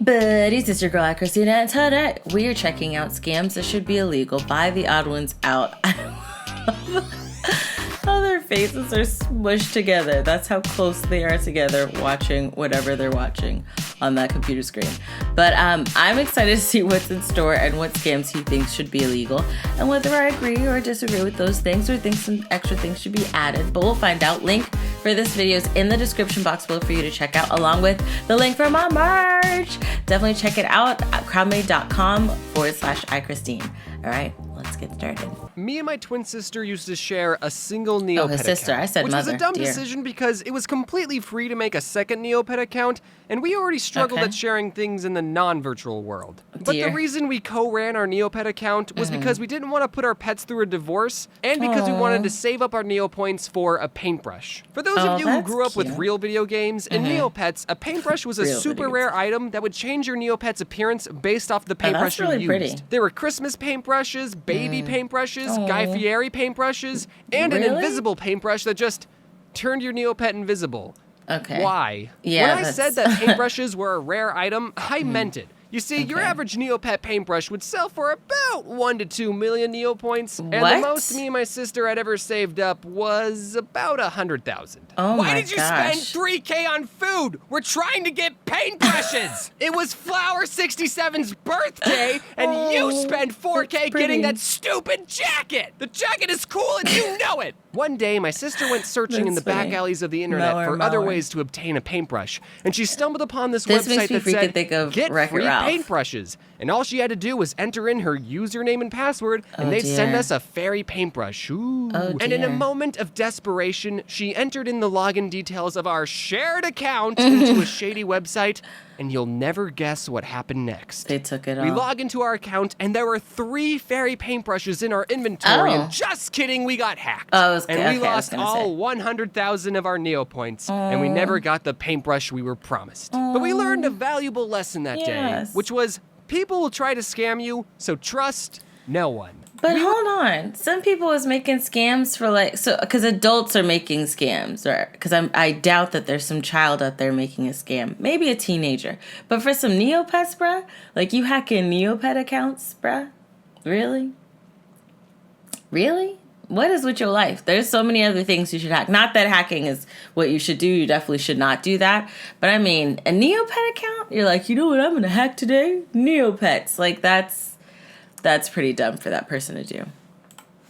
buddies, it's your girl AyChristene, and today we are checking out scams that should be illegal by the odd ones out. How their faces are smushed together. That's how close they are together watching whatever they're watching on that computer screen. But I'm excited to see what's in store and what scams he thinks should be illegal and whether I agree or disagree with those things or think some extra things should be added. But we'll find out. Link for this video is in the description box below for you to check out, along with the link for my merch. Definitely check it out at crowdmade.com/AyChristene. All right, let's get started. Me and my twin sister used to share a single Neopet his sister. account, I said which mother. was a dumb Dear. decision because it was completely free to make a second Neopet account, and we already struggled at sharing things in the non-virtual world. But the reason we co-ran our Neopet account was because we didn't want to put our pets through a divorce, and because we wanted to save up our Neopoints for a paintbrush. For those of you who grew up with real video games, in Neopets, a paintbrush was a super rare item that would change your Neopet's appearance based off the paintbrush you used. Pretty. There were Christmas paintbrushes, baby paintbrushes, Guy Fieri paintbrushes, and an invisible paintbrush that just turned your Neopet invisible. Okay. Why? Yeah, when I said that paintbrushes were a rare item, I meant it. You see, your average Neopet paintbrush would sell for about 1 to 2 million Neopoints, and the most me and my sister had ever saved up was about 100,000. Oh Why did you spend $3K on food? We're trying to get paintbrushes. It was Flower 67's birthday, and you spent $4K getting that stupid jacket. The jacket is cool, and you know it. One day, my sister went searching in the back alleys of the internet for other ways to obtain a paintbrush, and she stumbled upon this website that said, get free paintbrushes. And all she had to do was enter in her username and password, and they'd send us a fairy paintbrush. Ooh. And in a moment of desperation, she entered in the login details of our shared account into a shady website, and you'll never guess what happened next. They took it all. We log into our account, and there were 3 fairy paintbrushes in our inventory, and just kidding, we got hacked. And we lost all 100,000 of our Neopoints, and we never got the paintbrush we were promised. But we learned a valuable lesson that day, which was people will try to scam you, so trust no one. But hold on, some people was making scams for because adults are making scams, or because I doubt that there's some child out there making a scam, maybe a teenager. But for some Neopets, bruh, like you hacking Neopet accounts, bruh, really? What is with your life? There's so many other things you should hack. Not that hacking is what you should do. You definitely should not do that. But I mean, a Neopet account, you're like, you know what I'm going to hack today? Neopets. Like, that's pretty dumb for that person to do.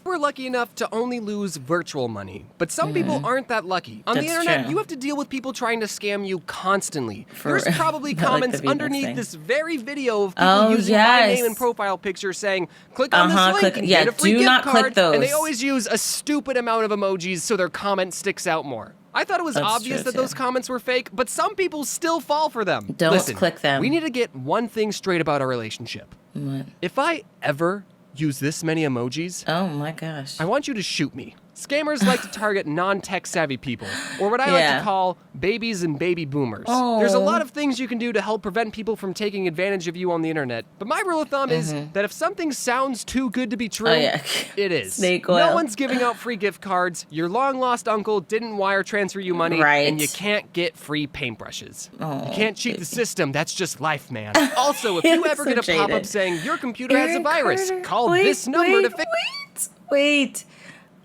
We're lucky enough to only lose virtual money, but some people aren't that lucky. On the internet, you have to deal with people trying to scam you constantly. There's probably comments underneath this very video of people using my name and profile picture saying, click on this link and get a free gift card, and they always use a stupid amount of emojis so their comment sticks out more. I thought it was obvious that those comments were fake, but some people still fall for them. Listen, click them. We need to get one thing straight about our relationship. What? If I ever use this many emojis, oh my gosh, I want you to shoot me. Scammers like to target non-tech savvy people, or what I like to call babies and baby boomers. There's a lot of things you can do to help prevent people from taking advantage of you on the internet, but my rule of thumb is that if something sounds too good to be true, it is. Snake oil. No one's giving out free gift cards, your long-lost uncle didn't wire transfer you money, and you can't get free paintbrushes. You can't cheat the system, that's just life, man. Also, if you ever get a pop-up saying your computer has a virus, call this number to fix. Wait.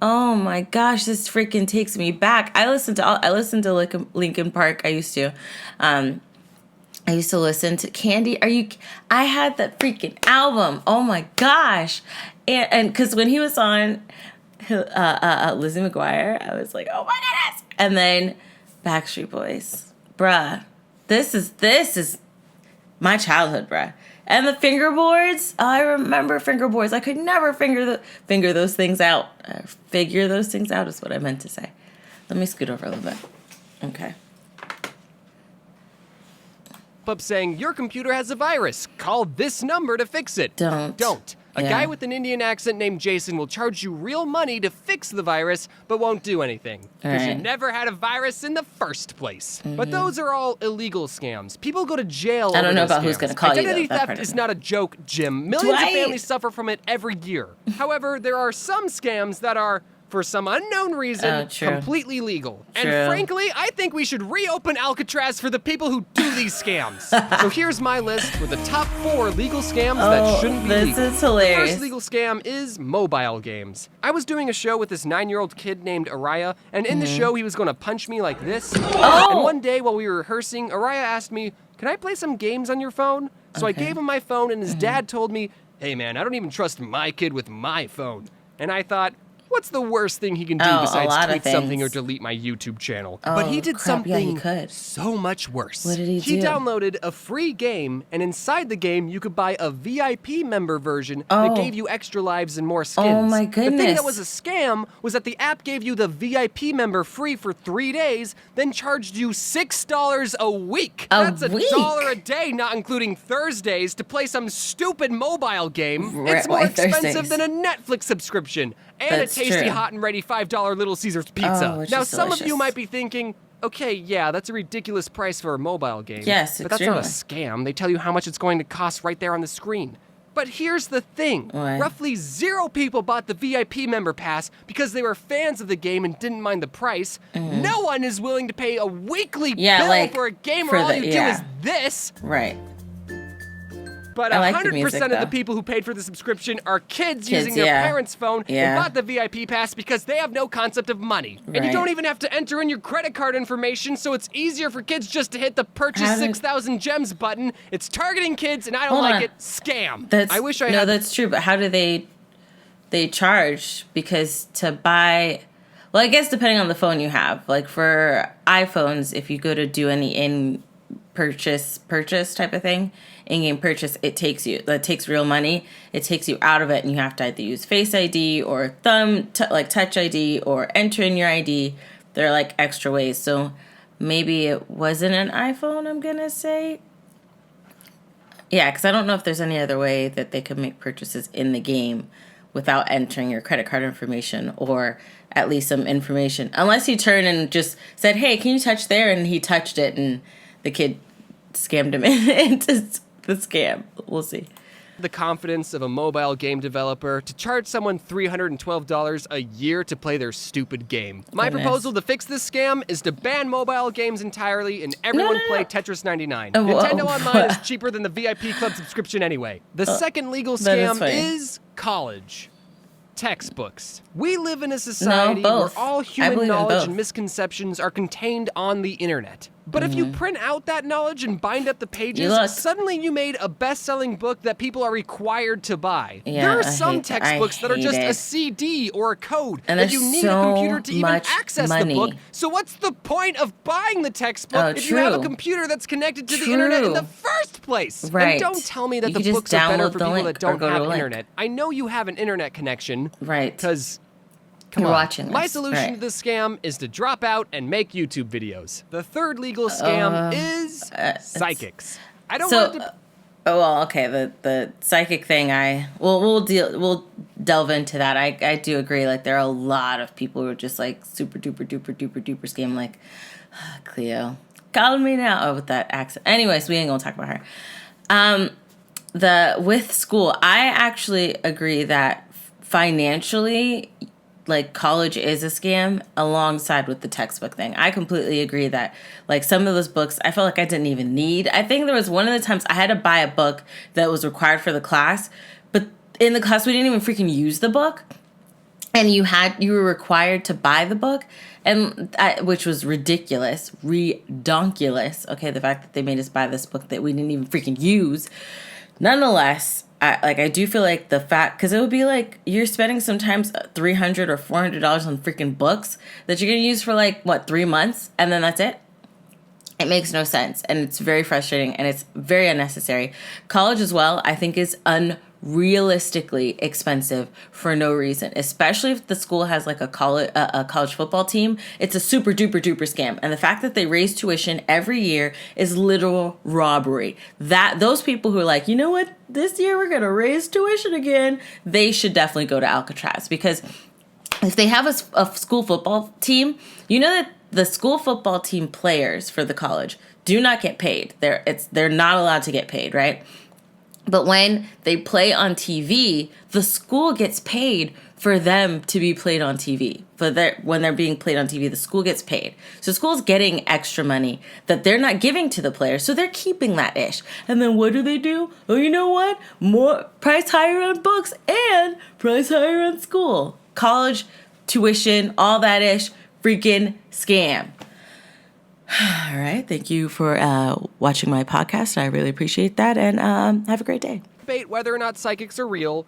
Oh my gosh, this freaking takes me back. I listened to Linkin Park. I used to listen to Candy. I had that freaking album. Oh my gosh. And because when he was on Lizzie McGuire, I was like, oh my goodness. And then Backstreet Boys. Bruh. This is my childhood, bruh. And the fingerboards, I remember fingerboards. I could never figure those things out. Figure those things out is what I meant to say. Let me scoot over a little bit. Okay. Up saying your computer has a virus. Call this number to fix it. Don't. A guy with an Indian accent named Jason will charge you real money to fix the virus, but won't do anything. Because you never had a virus in the first place. But those are all illegal scams. People go to jail over I don't know about scams. who's going to call Identity you, theft is not a joke, Jim. Millions of families suffer from it every year. However, there are some scams that are for some unknown reason, completely legal. True. And frankly, I think we should reopen Alcatraz for the people who do these scams. So here's my list with the top 4 legal scams that shouldn't be legal. This is hilarious. The first legal scam is mobile games. I was doing a show with this 9-year-old kid named Araya, and in the show he was going to punch me like this. And one day while we were rehearsing, Araya asked me, "Can I play some games on your phone?" So I gave him my phone, and his dad told me, "Hey man, I don't even trust my kid with my phone." And I thought, what's the worst thing he can do besides tweet something or delete my YouTube channel? But he did something so much worse. What did he do? He downloaded a free game, and inside the game, you could buy a VIP member version that gave you extra lives and more skins. Oh my goodness. The thing that was a scam was that the app gave you the VIP member free for 3 days, then charged you $6 a week. That's $1 a day, not including Thursdays, to play some stupid mobile game. It's more expensive than a Netflix subscription. And a tasty, hot and ready $5 Little Caesars pizza. Now, some of you might be thinking, okay, yeah, that's a ridiculous price for a mobile game. Yes, but that's not a scam. They tell you how much it's going to cost right there on the screen. But here's the thing. Roughly 0 people bought the VIP member pass because they were fans of the game and didn't mind the price. No one is willing to pay a weekly bill for a game where all you do is this. Right. But 100% of the people who paid for the subscription are kids using their parents' phone and bought the VIP pass because they have no concept of money. And you don't even have to enter in your credit card information, so it's easier for kids just to hit the purchase 6,000 gems button. It's targeting kids, and I don't like it. Scam. I wish I had... No, that's true, but how do they charge? Because to buy... Well, I guess depending on the phone you have. Like for iPhones, if you go to do any in-purchase type of thing, in-game purchase, that takes real money. It takes you out of it, and you have to either use Face ID or Touch ID or enter in your ID. There are like extra ways. So maybe it wasn't an iPhone, I'm gonna say. Yeah, because I don't know if there's any other way that they could make purchases in the game without entering your credit card information or at least some information. Unless he turned and just said, "Hey, can you touch there?" And he touched it, and the kid scammed him into the scam. We'll see. The confidence of a mobile game developer to charge someone $312 a year to play their stupid game. My proposal to fix this scam is to ban mobile games entirely and everyone play Tetris 99. Nintendo Online is cheaper than the VIP Club subscription anyway. The second legal scam is college. Textbooks. We live in a society where all human knowledge and misconceptions are contained on the internet. But if you print out that knowledge and bind up the pages, suddenly you made a best-selling book that people are required to buy. There are some textbooks that are just a CD or a code that you need a computer to even access the book. So what's the point of buying the textbook if you have a computer that's connected to the internet in the first place? And don't tell me that the books are better for people that don't have internet. I know you have an internet connection. Right. Because... Come on. My solution to this scam is to drop out and make YouTube videos. The third legal scam is psychics. I don't want to... Oh, well, okay. The psychic thing, we'll delve into that. I do agree. Like, there are a lot of people who are just like super duper duper duper duper scam. Like, Cleo, call me now. Oh, with that accent. Anyways, we ain't gonna talk about her. With school, I actually agree that financially, like, college is a scam alongside with the textbook thing. I completely agree that, like, some of those books I felt like I didn't even need. I think there was one of the times I had to buy a book that was required for the class, but in the class we didn't even freaking use the book, and you were required to buy the book, and which was ridiculous, redonkulous. Okay, the fact that they made us buy this book that we didn't even freaking use. Nonetheless, I do feel like the fact, because it would be like you're spending sometimes $300 or $400 on freaking books that you're going to use for like, 3 months, and then that's it? It makes no sense, and it's very frustrating, and it's very unnecessary. College as well, I think, is unrealistically expensive for no reason, especially if the school has like a college football team. It's a super duper duper scam, and the fact that they raise tuition every year is literal robbery. Those people who are like, you know what, this year we're gonna raise tuition again, they should definitely go to Alcatraz, because if they have a school football team, you know that the school football team players for the college do not get paid. They're not allowed to get paid, right? But when they play on TV, the school gets paid for them to be played on TV. When they're being played on TV, the school gets paid. So school's getting extra money that they're not giving to the players. So they're keeping that ish. And then what do? Oh, you know what? More price higher on books and price higher on school. College, tuition, all that ish. Freaking scam. All right. Thank you for watching my podcast. I really appreciate that. And have a great day. Debate whether or not psychics are real,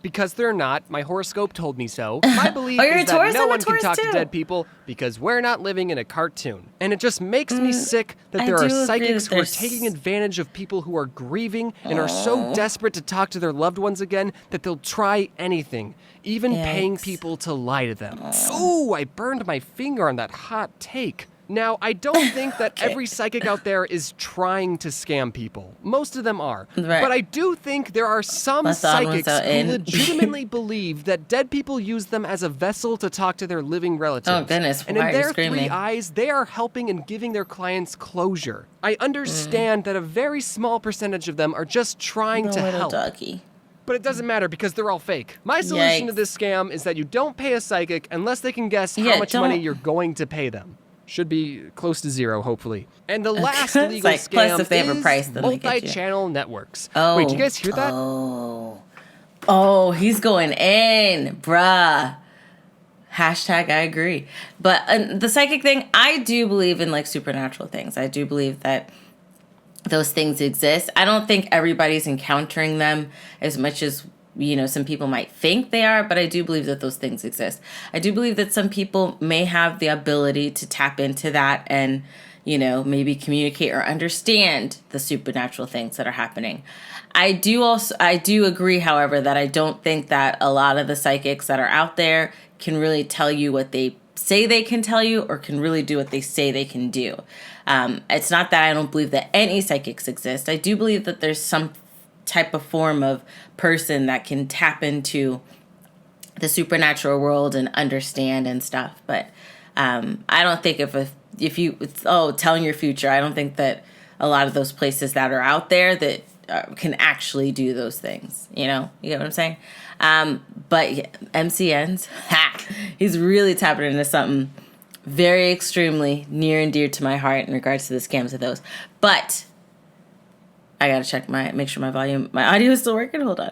because they're not. My horoscope told me so. My belief you're a is that Taurus? no I'm a one can Taurus talk too. to dead people because we're not living in a cartoon. And it just makes me sick that I there do are agree psychics that who are there's- taking advantage of people who are grieving and are so desperate to talk to their loved ones again that they'll try anything, even paying Yikes. people to lie to them. Ooh, I burned my finger on that hot take. Now, I don't think that every psychic out there is trying to scam people. Most of them are. Right. But I do think there are some Let the odd ones psychics out who in. legitimately believe that dead people use them as a vessel to talk to their living relatives. Oh, goodness. And Why in are you their screaming? three eyes, they are helping and giving their clients closure. I understand that a very small percentage of them are just trying The to little help. doggy. But it doesn't matter because they're all fake. My solution to Yikes. this scam is that you don't pay a psychic unless they can guess how Yeah, much money don't- you're going to pay them. Should be close to zero, hopefully. And the last It's legal like, scam plus if they have a is price, then they get you. multi-channel networks. Oh. Wait, do you guys hear that? Oh, he's going in, bruh. Hashtag I agree. But the psychic thing, I do believe in like supernatural things. I do believe that those things exist. I don't think everybody's encountering them as much as, you know, some people might think they are, but I do believe that those things exist. I do believe that some people may have the ability to tap into that and, you know, maybe communicate or understand the supernatural things that are happening. I do agree, however, that I don't think that a lot of the psychics that are out there can really tell you what they say they can tell you or can really do what they say they can do. It's not that I don't believe that any psychics exist. I do believe that there's some type of form of person that can tap into the supernatural world and understand and stuff. But I don't think if you telling your future, I don't think that a lot of those places that are out there that can actually do those things. You get what I'm saying? But yeah, MCNs, he's really tapping into something very extremely near and dear to my heart in regards to the scams of those. But I gotta make sure my audio is still working. Hold on.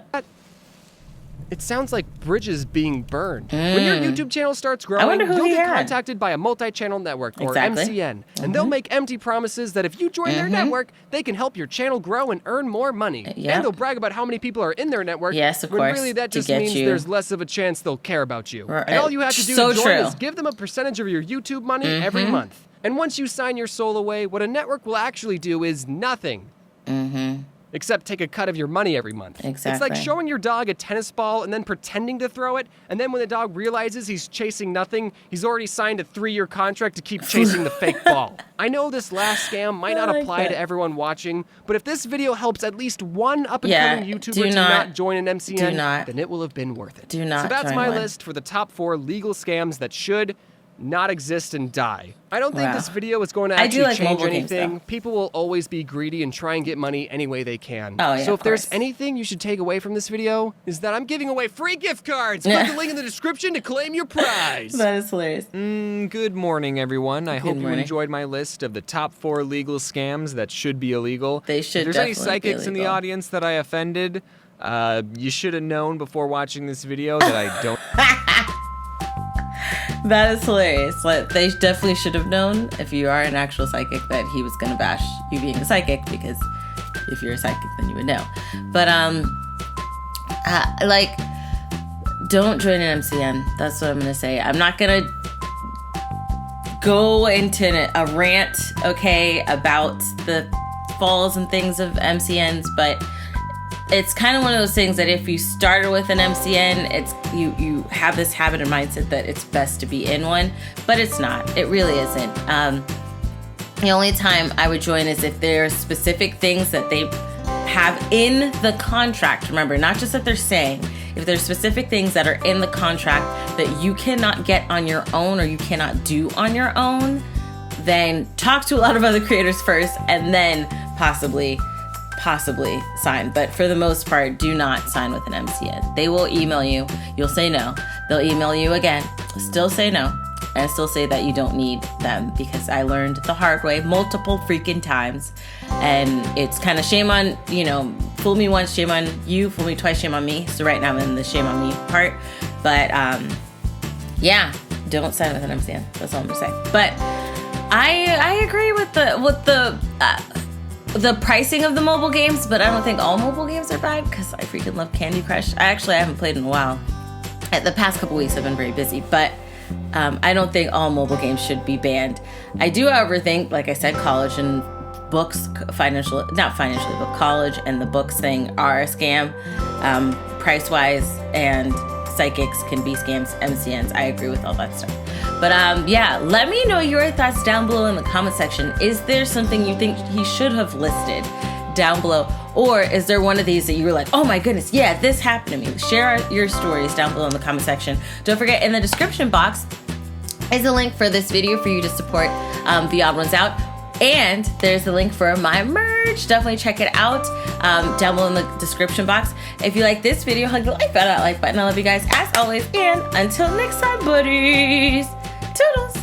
It sounds like bridges being burned. When your YouTube channel starts growing, wonder who you'll he get had. contacted by a multi-channel network, or Exactly. MCN, and they'll make empty promises that if you join their network, they can help your channel grow and earn more money. Yep. And they'll brag about how many people are in their network, Yes, of when course, really that to just get means you. there's less of a chance they'll care about you. Right. And all you have to do So to join true. is give them a percentage of your YouTube money every month. And once you sign your soul away, what a network will actually do is nothing. Except take a cut of your money every month. It's Exactly. like showing your dog a tennis ball and then pretending to throw it, and then when the dog realizes he's chasing nothing, he's already signed a 3-year contract to keep chasing the fake ball. I know this last scam might not I like apply that. to everyone watching, but if this video helps at least one Yeah, up-and-coming do YouTuber to not- not join an MCN, do not. then it will have been worth it. Do not So that's join my one. list for the top 4 legal scams that should not exist and die. I don't think Wow. this video is going to I do actually like change mobile games, anything. though. People will always be greedy and try and get money any way they can. Oh, yeah, so of if there's course. anything you should take away from this video, is that I'm giving away free gift cards. Click the link in the description to claim your prize. That is hilarious. Good morning, everyone. I hope you morning. enjoyed my list of the top 4 legal scams that should be illegal. They should If there's any definitely be psychics in the illegal. audience that I offended, you should have known before watching this video that I don't. That is hilarious. Like, they definitely should have known, if you are an actual psychic, that he was gonna bash you being a psychic, because if you're a psychic, then you would know. But don't join an MCN. That's what I'm gonna say. I'm not gonna go into a rant, okay, about the falls and things of MCNs, but it's kind of one of those things that if you started with an MCN, it's you have this habit and mindset that it's best to be in one, but it's not. It really isn't. The only time I would join is if there are specific things that they have in the contract. Remember, not just that they're saying. If there's specific things that are in the contract that you cannot get on your own or you cannot do on your own, then talk to a lot of other creators first and then possibly possibly sign. But for the most part, do not sign with an MCN. They will email you. You'll say no. They'll email you again. Still say no. And still say that you don't need them, because I learned the hard way multiple freaking times. And it's kind of shame on, you know, fool me once, shame on you, fool me twice, shame on me. So right now I'm in the shame on me part. But yeah, don't sign with an MCN. That's all I'm gonna say. But I agree with the pricing of the mobile games, but I don't think all mobile games are bad, because I freaking love Candy Crush. I haven't played in a while. The past couple weeks I've been very busy, but I don't think all mobile games should be banned. I do, however, think, like I said, college and books, not financially, but college and the books thing are a scam, price-wise, and psychics can be scams, MCNs. I agree with all that stuff. But yeah, let me know your thoughts down below in the comment section. Is there something you think he should have listed down below? Or is there one of these that you were like, oh my goodness, yeah, this happened to me? Share your stories down below in the comment section. Don't forget, in the description box is a link for this video for you to support TheOdd1sOut. And there's a link for my merch. Definitely check it out down below in the description box. If you like this video, hug the like button. I love you guys as always. And until next time, buddies. Toodles.